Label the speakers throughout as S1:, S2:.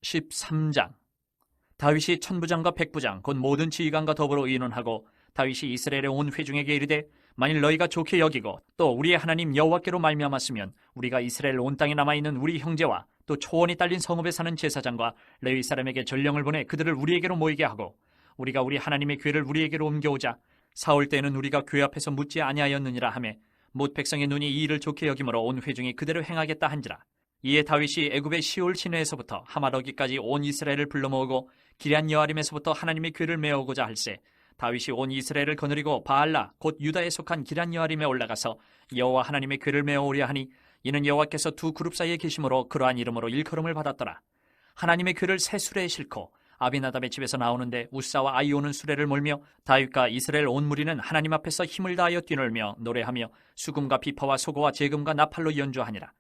S1: 13장. 다윗이 천부장과 백부장 곧 모든 지휘관과 더불어 의논하고 다윗이 이스라엘의 온 회중에게 이르되 만일 너희가 좋게 여기고 또 우리의 하나님 여호와께로 말미암았으면 우리가 이스라엘 온 땅에 남아있는 우리 형제와 또 초원이 딸린 성읍에 사는 제사장과 레위 사람에게 전령을 보내 그들을 우리에게로 모이게 하고 우리가 우리 하나님의 궤를 우리에게로 옮겨오자. 사올 때에는 우리가 궤 앞에서 묻지 아니하였느니라 하매 못 백성의 눈이 이 일을 좋게 여김으로 온 회중이 그대로 행하겠다 한지라. 이에 다윗이 애굽의 시올 시내에서부터 하마러기까지 온 이스라엘을 불러 모으고 기럇 여아림에서부터 하나님의 궤를 메어오고자 할세 다윗이 온 이스라엘을 거느리고 바알라 곧 유다에 속한 기럇 여아림에 올라가서 여호와 하나님의 궤를 메어오려 하니 이는 여호와께서 두 그룹 사이에 계심으로 그러한 이름으로 일컬음을 받았더라. 하나님의 궤를 새 수레에 싣고 아비나답의 집에서 나오는데 우사와 아이오는 수레를 몰며 다윗과 이스라엘 온 무리는 하나님 앞에서 힘을 다하여 뛰놀며 노래하며 수금과 비파와 소고와 제금과 나팔로 연주하니라.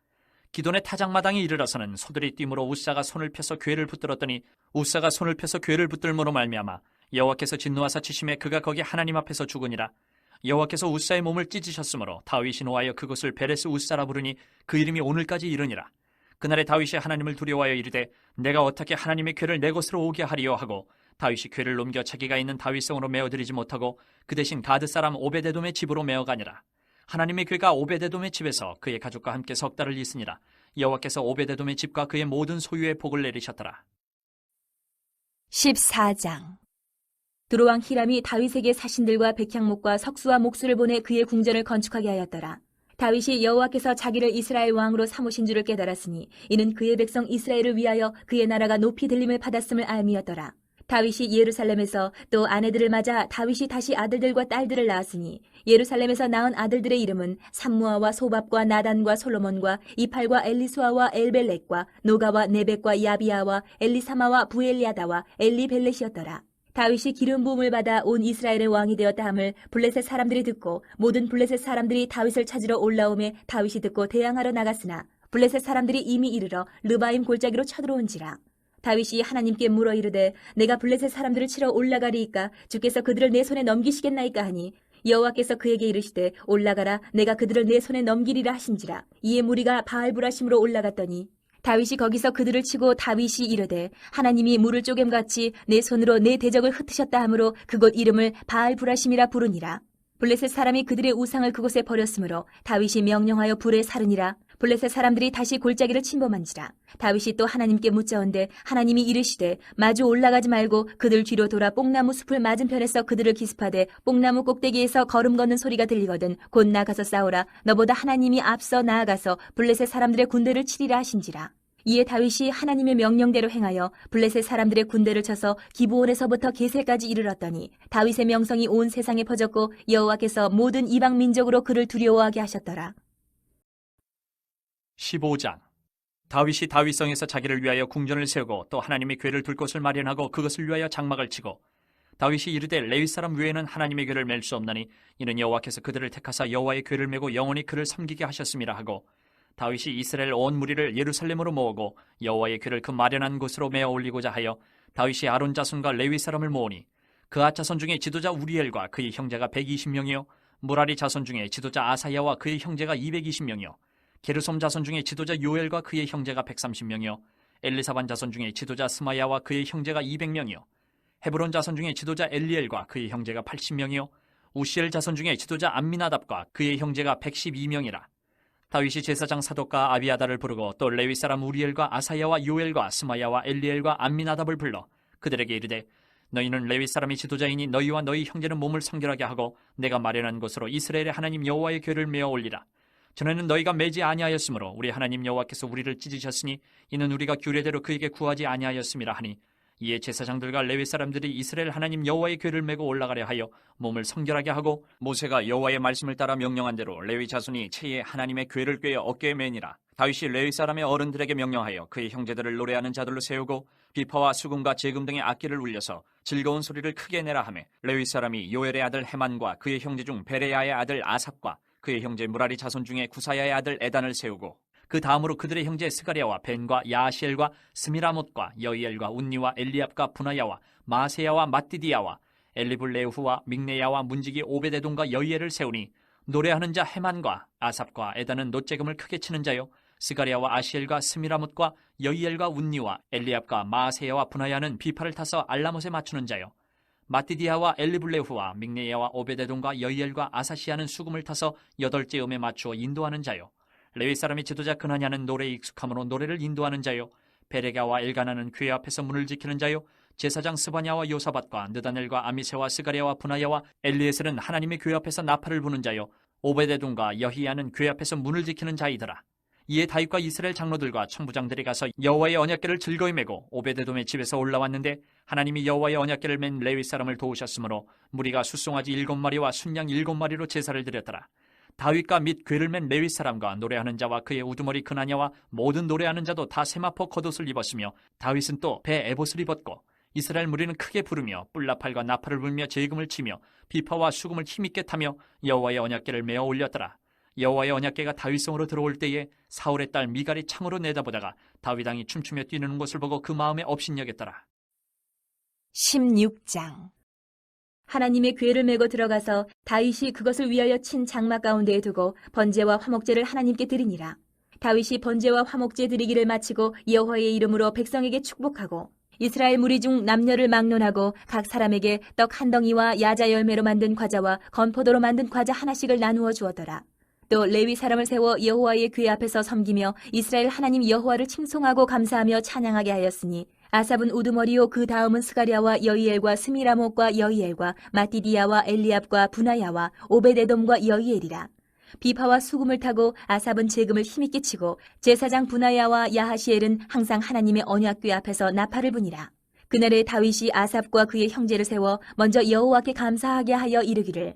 S1: 기돈의 타작마당에 이르러서는 소들이 뛰므로 우사가 손을 펴서 궤를 붙들었더니 우사가 손을 펴서 궤를 붙들므로 말미암아 여호와께서 진노하사 치심에 그가 거기 하나님 앞에서 죽으니라. 여호와께서 우사의 몸을 찢으셨으므로 다윗이 노하여 그곳을 베레스 우사라 부르니 그 이름이 오늘까지 이르니라. 그날에 다윗이 하나님을 두려워하여 이르되 내가 어떻게 하나님의 궤를 내 곳으로 오게 하리요 하고 다윗이 궤를 넘겨 자기가 있는 다윗성으로 메어드리지 못하고 그 대신 가드 사람 오베데돔의 집으로 메어가니라. 하나님의 궤가 오베데돔의 집에서 그의 가족과 함께 석 달을 있으니라. 여호와께서 오베데돔의 집과 그의 모든 소유에 복을 내리셨더라.
S2: 14장. 두로왕 히람이 다윗에게 사신들과 백향목과 석수와 목수를 보내 그의 궁전을 건축하게 하였더라. 다윗이 여호와께서 자기를 이스라엘 왕으로 삼으신 줄을 깨달았으니 이는 그의 백성 이스라엘을 위하여 그의 나라가 높이 들림을 받았음을 알미였더라. 다윗이 예루살렘에서 또 아내들을 맞아 다윗이 다시 아들들과 딸들을 낳았으니 예루살렘에서 낳은 아들들의 이름은 삼무아와 소밥과 나단과 솔로몬과 이팔과 엘리수아와 엘벨렉과 노가와 네벡과 야비아와 엘리사마와 부엘리아다와 엘리벨렛이었더라. 다윗이 기름 부음을 받아 온 이스라엘의 왕이 되었다 함을 블레셋 사람들이 듣고 모든 블레셋 사람들이 다윗을 찾으러 올라오매 다윗이 듣고 대항하러 나갔으나 블레셋 사람들이 이미 이르러 르바임 골짜기로 쳐들어온지라. 다윗이 하나님께 물어 이르되 내가 블레셋 사람들을 치러 올라가리이까 주께서 그들을 내 손에 넘기시겠나이까 하니 여호와께서 그에게 이르시되 올라가라 내가 그들을 내 손에 넘기리라 하신지라. 이에 무리가 바알브라심으로 올라갔더니 다윗이 거기서 그들을 치고 다윗이 이르되 하나님이 물을 쪼갰같이 내 손으로 내 대적을 흩으셨다 하므로 그곳 이름을 바알브라심이라 부르니라. 블레셋 사람이 그들의 우상을 그곳에 버렸으므로 다윗이 명령하여 불에 사르니라. 블레셋 사람들이 다시 골짜기를 침범한지라. 다윗이 또 하나님께 묻자온데 하나님이 이르시되 마주 올라가지 말고 그들 뒤로 돌아 뽕나무 숲을 맞은편에서 그들을 기습하되 뽕나무 꼭대기에서 걸음 걷는 소리가 들리거든 곧 나가서 싸우라. 너보다 하나님이 앞서 나아가서 블레셋 사람들의 군대를 치리라 하신지라. 이에 다윗이 하나님의 명령대로 행하여 블레셋 사람들의 군대를 쳐서 기브온에서부터 게셀까지 이르렀더니 다윗의 명성이 온 세상에 퍼졌고 여호와께서 모든 이방 민족으로 그를 두려워하게 하셨더라.
S1: 15장. 다윗이 다윗성에서 자기를 위하여 궁전을 세우고 또 하나님의 궤를 둘 곳을 마련하고 그것을 위하여 장막을 치고 다윗이 이르되 레위 사람 외에는 하나님의 궤를 맬 수 없나니 이는 여호와께서 그들을 택하사 여호와의 궤를 메고 영원히 그를 섬기게 하셨음이라 하고 다윗이 이스라엘 온 무리를 예루살렘으로 모으고 여호와의 궤를 그 마련한 곳으로 메어 올리고자 하여 다윗이 아론 자손과 레위 사람을 모으니 그앗 자손 중에 지도자 우리엘과 그의 형제가 120명이요 무라리 자손 중에 지도자 아사야와 그의 형제가 220명이요 게르솜 자손 중에 지도자 요엘과 그의 형제가 130명이요 엘리사반 자손 중에 지도자 스마야와 그의 형제가 200명이요 헤브론 자손 중에 지도자 엘리엘과 그의 형제가 80명이요 우시엘 자손 중에 지도자 암미나답과 그의 형제가 112명이라. 다윗이 제사장 사독과 아비아다를 부르고 또 레위 사람 우리엘과 아사야와 요엘과 스마야와 엘리엘과 암미나답을 불러 그들에게 이르되 너희는 레위 사람이 지도자이니 너희와 너희 형제는 몸을 성결하게 하고 내가 마련한 곳으로 이스라엘의 하나님 여호와의 궤를 메어 올리라. 전에는 너희가 매지 아니하였으므로 우리 하나님 여호와께서 우리를 찢으셨으니 이는 우리가 규례대로 그에게 구하지 아니하였음이라 하니 이에 제사장들과 레위 사람들이 이스라엘 하나님 여호와의 궤를 메고 올라가려 하여 몸을 성결하게 하고 모세가 여호와의 말씀을 따라 명령한 대로 레위 자손이 채에 하나님의 궤를 꿰어 어깨에 매니라. 다윗이 레위 사람의 어른들에게 명령하여 그의 형제들을 노래하는 자들로 세우고 비파와 수금과 제금 등의 악기를 울려서 즐거운 소리를 크게 내라 하매 레위 사람이 요엘의 아들 헤만과 그의 형제 중 베레야의 아들 아삽과 그의 형제 무라리 자손 중에 구사야의 아들 에단을 세우고 그 다음으로 그들의 형제 스가랴와 벤과 야시엘과 스미라못과 여이엘과 운니와 엘리압과 분하야와 마세야와 마띠디야와 엘리블레후와 믹네야와 문지기 오베데돔과 여이엘을 세우니 노래하는 자 헤만과 아삽과 에단은 놋재금을 크게 치는 자요 스가랴와 아시엘과 스미라못과 여이엘과 운니와 엘리압과 마아세야와 분하야는 비파를 타서 알라못에 맞추는 자요. 마띠디아와 엘리블레후와 믹네야와 오베데돔과 여이엘과 아사시아는 수금을 타서 8째 음에 맞추어 인도하는 자요. 레위 사람의 지도자 그나냐는 노래에 익숙함으로 노래를 인도하는 자요. 베레가와 엘가나는 교회 앞에서 문을 지키는 자요. 제사장 스바냐와 요사밧과 느다넬과 아미세와 스가랴와 분하야와 엘리에셀은 하나님의 교회 앞에서 나팔을 부는 자요. 오베데돔과 여히야는 교회 앞에서 문을 지키는 자이더라. 이에 다윗과 이스라엘 장로들과 천부장들이 가서 여호와의 언약궤를 즐거이 메고 오베데돔의 집에서 올라왔는데 하나님이 여호와의 언약궤를 맨 레위 사람을 도우셨으므로 무리가 숫송아지 7마리와 순양 7마리로 제사를 드렸더라. 다윗과 및 궤를 맨 레위 사람과 노래하는 자와 그의 우두머리 그나냐와 모든 노래하는 자도 다 세마포 겉옷을 입었으며 다윗은 또 배 에봇을 입었고 이스라엘 무리는 크게 부르며 뿔나팔과 나팔을 불며 제금을 치며 비파와 수금을 힘있게 타며 여호와의 언약궤를 메어 올렸더라. 여호와의 언약궤가 다윗성으로 들어올 때에 사울의 딸 미갈이 창으로 내다보다가 다윗 왕이 춤추며 뛰는 것을 보고 그 마음에 업신여겼더라.
S2: 16장. 하나님의 궤를 메고 들어가서 다윗이 그것을 위하여 친 장막 가운데에 두고 번제와 화목제를 하나님께 드리니라. 다윗이 번제와 화목제 드리기를 마치고 여호와의 이름으로 백성에게 축복하고 이스라엘 무리 중 남녀를 막론하고 각 사람에게 떡 한 덩이와 야자 열매로 만든 과자와 건포도로 만든 과자 하나씩을 나누어 주었더라. 또 레위 사람을 세워 여호와의 궤 앞에서 섬기며 이스라엘 하나님 여호와를 칭송하고 감사하며 찬양하게 하였으니 아삽은 우두머리요 그 다음은 스가랴와 여이엘과 스미라못과 여이엘과 마띠디아와 엘리압과 분하야와 오베데돔과 여이엘이라. 비파와 수금을 타고 아삽은 제금을 힘있게 치고 제사장 분하야와 야하시엘은 항상 하나님의 언약궤 앞에서 나팔을 부니라. 그날에 다윗이 아삽과 그의 형제를 세워 먼저 여호와께 감사하게 하여 이르기를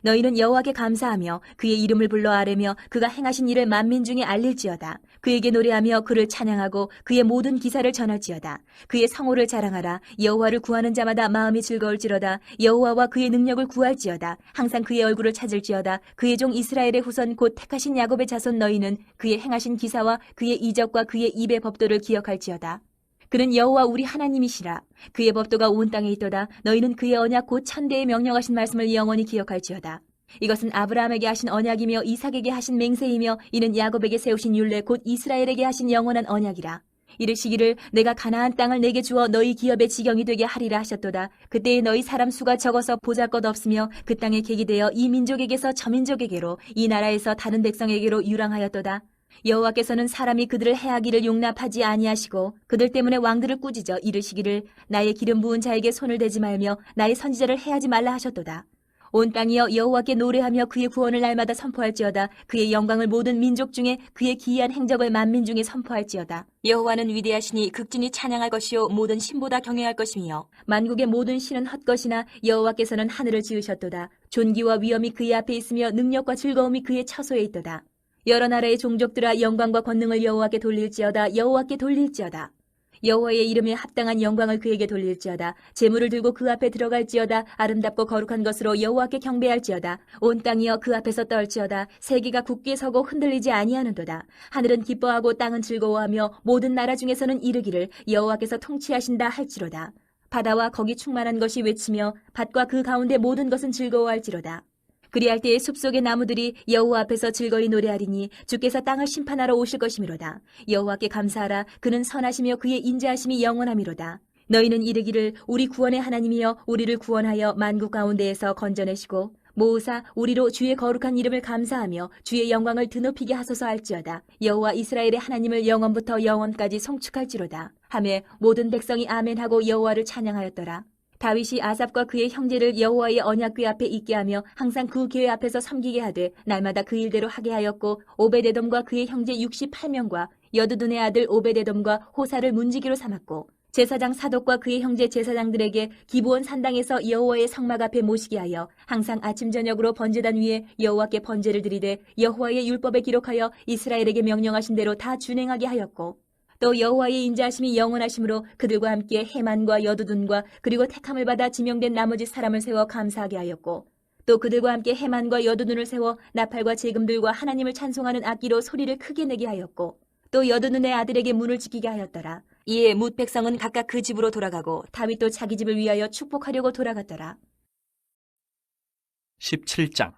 S2: 너희는 여호와께 감사하며 그의 이름을 불러 아뢰며 그가 행하신 일을 만민 중에 알릴지어다. 그에게 노래하며 그를 찬양하고 그의 모든 기사를 전할지어다. 그의 성호를 자랑하라. 여호와를 구하는 자마다 마음이 즐거울지로다. 여호와와 그의 능력을 구할지어다. 항상 그의 얼굴을 찾을지어다. 그의 종 이스라엘의 후손 곧 택하신 야곱의 자손 너희는 그의 행하신 기사와 그의 이적과 그의 입의 법도를 기억할지어다. 그는 여호와 우리 하나님이시라. 그의 법도가 온 땅에 있도다. 너희는 그의 언약 곧 천대에 명령하신 말씀을 영원히 기억할지어다. 이것은 아브라함에게 하신 언약이며 이삭에게 하신 맹세이며 이는 야곱에게 세우신 율례 곧 이스라엘에게 하신 영원한 언약이라. 이르시기를 내가 가나안 땅을 내게 주어 너희 기업의 지경이 되게 하리라 하셨도다. 그때에 너희 사람 수가 적어서 보잘것없으며 그 땅에 객이 되어 이 민족에게서 저 민족에게로 이 나라에서 다른 백성에게로 유랑하였도다. 여호와께서는 사람이 그들을 해하기를 용납하지 아니하시고 그들 때문에 왕들을 꾸짖어 이르시기를 나의 기름 부은 자에게 손을 대지 말며 나의 선지자를 해하지 말라 하셨도다. 온 땅이여 여호와께 노래하며 그의 구원을 날마다 선포할지어다. 그의 영광을 모든 민족 중에 그의 기이한 행적을 만민 중에 선포할지어다. 여호와는 위대하시니 극진히 찬양할 것이요 모든 신보다 경외할 것이며 만국의 모든 신은 헛것이나 여호와께서는 하늘을 지으셨도다. 존귀와 위엄이 그의 앞에 있으며 능력과 즐거움이 그의 처소에 있도다. 여러 나라의 종족들아 영광과 권능을 여호와께 돌릴지어다. 여호와께 돌릴지어다. 여호와의 이름에 합당한 영광을 그에게 돌릴지어다. 제물을 들고 그 앞에 들어갈지어다. 아름답고 거룩한 것으로 여호와께 경배할지어다. 온 땅이여 그 앞에서 떨지어다. 세계가 굳게 서고 흔들리지 아니하는도다. 하늘은 기뻐하고 땅은 즐거워하며 모든 나라 중에서는 이르기를 여호와께서 통치하신다 할지로다. 바다와 거기 충만한 것이 외치며 밭과 그 가운데 모든 것은 즐거워할지로다. 그리할 때에 숲속의 나무들이 여호와 앞에서 즐거이 노래하리니 주께서 땅을 심판하러 오실 것이미로다. 여호와께 감사하라. 그는 선하시며 그의 인자하심이 영원하미로다. 너희는 이르기를 우리 구원의 하나님이여 우리를 구원하여 만국 가운데에서 건져내시고 모으사 우리로 주의 거룩한 이름을 감사하며 주의 영광을 드높이게 하소서 할지어다. 여호와 이스라엘의 하나님을 영원부터 영원까지 송축할지로다. 하매 모든 백성이 아멘하고 여호와를 찬양하였더라. 다윗이 아삽과 그의 형제를 여호와의 언약궤 앞에 있게 하며 항상 그 궤 앞에서 섬기게 하되 날마다 그 일대로 하게 하였고 오베데돔과 그의 형제 68명과 여두둔의 아들 오베데돔과 호사를 문지기로 삼았고 제사장 사독과 그의 형제 제사장들에게 기브온 산당에서 여호와의 성막 앞에 모시게 하여 항상 아침 저녁으로 번제단 위에 여호와께 번제를 드리되 여호와의 율법에 기록하여 이스라엘에게 명령하신 대로 다 준행하게 하였고 또 여호와의 인자하심이 영원하심으로 그들과 함께 헤만과 여두둔과 그리고 택함을 받아 지명된 나머지 사람을 세워 감사하게 하였고 또 그들과 함께 헤만과 여두둔을 세워 나팔과 제금들과 하나님을 찬송하는 악기로 소리를 크게 내게 하였고 또 여두둔의 아들에게 문을 지키게 하였더라. 이에 뭇 백성은 각각 그 집으로 돌아가고 다윗도 자기 집을 위하여 축복하려고 돌아갔더라.
S1: 17장.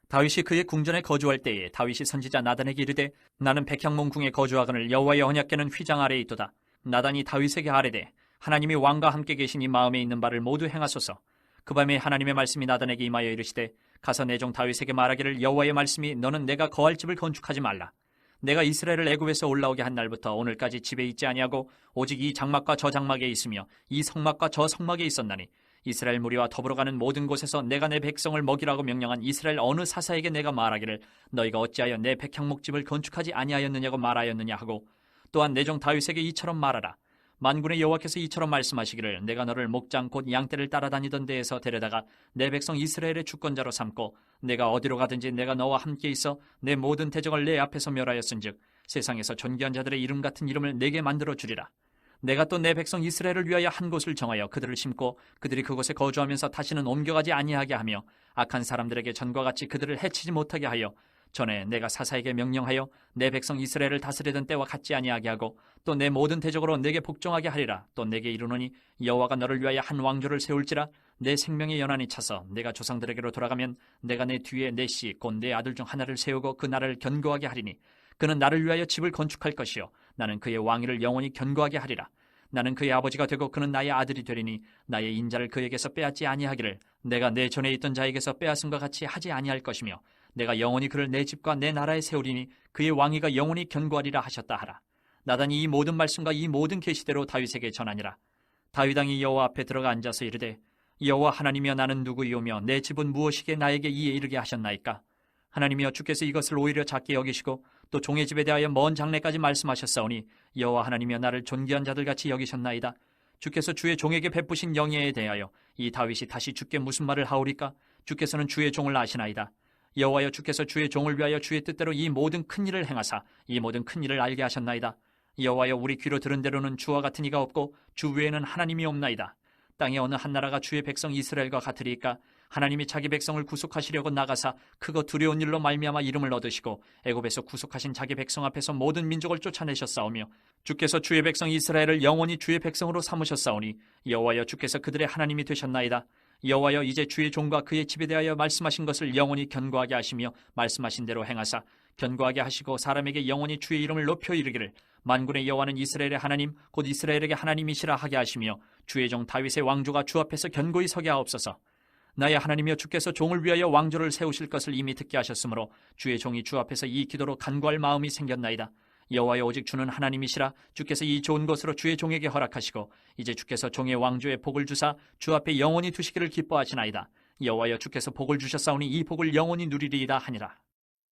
S1: 다윗이 그의 궁전에 거주할 때에 다윗이 선지자 나단에게 이르되 나는 백향몬 궁에 거주하거늘 여호와의 언약궤는 휘장 아래에 있도다. 나단이 다윗에게 아뢰되 하나님이 왕과 함께 계시니 마음에 있는 바를 모두 행하소서. 그 밤에 하나님의 말씀이 나단에게 임하여 이르시되 가서 내 종 다윗에게 말하기를 여호와의 말씀이 너는 내가 거할 집을 건축하지 말라. 내가 이스라엘을 애굽에서 올라오게 한 날부터 오늘까지 집에 있지 아니하고 오직 이 장막과 저 장막에 있으며 이 성막과 저 성막에 있었나니 이스라엘 무리와 더불어 가는 모든 곳에서 내가 내 백성을 먹이라고 명령한 이스라엘 어느 사사에게 내가 말하기를 너희가 어찌하여 내 백향목집을 건축하지 아니하였느냐고 말하였느냐 하고 또한 내 종 다윗에게 이처럼 말하라. 만군의 여호와께서 이처럼 말씀하시기를 내가 너를 목장 곧 양떼를 따라다니던 데에서 데려다가 내 백성 이스라엘의 주권자로 삼고 내가 어디로 가든지 내가 너와 함께 있어 내 모든 대적을 내 앞에서 멸하였은즉 세상에서 존귀한 자들의 이름 같은 이름을 내게 만들어 주리라. 내가 또 내 백성 이스라엘을 위하여 한 곳을 정하여 그들을 심고 그들이 그곳에 거주하면서 다시는 옮겨가지 아니하게 하며 악한 사람들에게 전과 같이 그들을 해치지 못하게 하여 전에 내가 사사에게 명령하여 내 백성 이스라엘을 다스리던 때와 같지 아니하게 하고 또 내 모든 대적으로 내게 복종하게 하리라. 또 내게 이르노니 여호와가 너를 위하여 한 왕조를 세울지라. 내 생명의 연한이 차서 내가 조상들에게로 돌아가면 내가 내 뒤에 내 씨 곧 내 아들 중 하나를 세우고 그 나라를 견고하게 하리니 그는 나를 위하여 집을 건축할 것이요 나는 그의 왕위를 영원히 견고하게 하리라. 나는 그의 아버지가 되고 그는 나의 아들이 되리니 나의 인자를 그에게서 빼앗지 아니하기를 내가 내 전에 있던 자에게서 빼앗음과 같이 하지 아니할 것이며 내가 영원히 그를 내 집과 내 나라에 세우리니 그의 왕위가 영원히 견고하리라 하셨다 하라. 나단이 이 모든 말씀과 이 모든 계시대로 다윗에게 전하니라. 다윗 왕이 여호와 앞에 들어가 앉아서 이르되 여호와 하나님이여 나는 누구이오며 내 집은 무엇이기에 나에게 이에 이르게 하셨나이까? 하나님이여 주께서 이것을 오히려 작게 여기시고 또 종의 집에 대하여 먼 장래까지 말씀하셨사오니 여호와 하나님이여 나를 존귀한 자들같이 여기셨나이다. 주께서 주의 종에게 베푸신 영예에 대하여 이 다윗이 다시 주께 무슨 말을 하오리까? 주께서는 주의 종을 아시나이다. 여호와여 주께서 주의 종을 위하여 주의 뜻대로 이 모든 큰 일을 행하사 이 모든 큰 일을 알게 하셨나이다. 여호와여 우리 귀로 들은 대로는 주와 같은 이가 없고 주 외에는 하나님이 없나이다. 땅에 어느 한 나라가 주의 백성 이스라엘과 같으리까? 하나님이 자기 백성을 구속하시려고 나가사 크고 두려운 일로 말미암아 이름을 얻으시고 애굽에서 구속하신 자기 백성 앞에서 모든 민족을 쫓아내셨사오며 주께서 주의 백성 이스라엘을 영원히 주의 백성으로 삼으셨사오니 여호와여 주께서 그들의 하나님이 되셨나이다. 여호와여 이제 주의 종과 그의 집에 대하여 말씀하신 것을 영원히 견고하게 하시며 말씀하신 대로 행하사 견고하게 하시고 사람에게 영원히 주의 이름을 높여 이르기를 만군의 여호와는 이스라엘의 하나님 곧 이스라엘에게 하나님이시라 하게 하시며 주의 종 다윗의 왕조가 주 앞에서 견고히 서게 하옵소서. 나의 하나님이여 주께서 종을 위하여 왕조를 세우실 것을 이미 듣게 하셨으므로 주의 종이 주 앞에서 이 기도로 간구할 마음이 생겼나이다. 여호와여 오직 주는 하나님이시라. 주께서 이 좋은 것으로 주의 종에게 허락하시고 이제 주께서 종의 왕조에 복을 주사 주 앞에 영원히 두시기를 기뻐하시나이다. 여호와여 주께서 복을 주셨사오니 이 복을 영원히 누리리이다 하니라.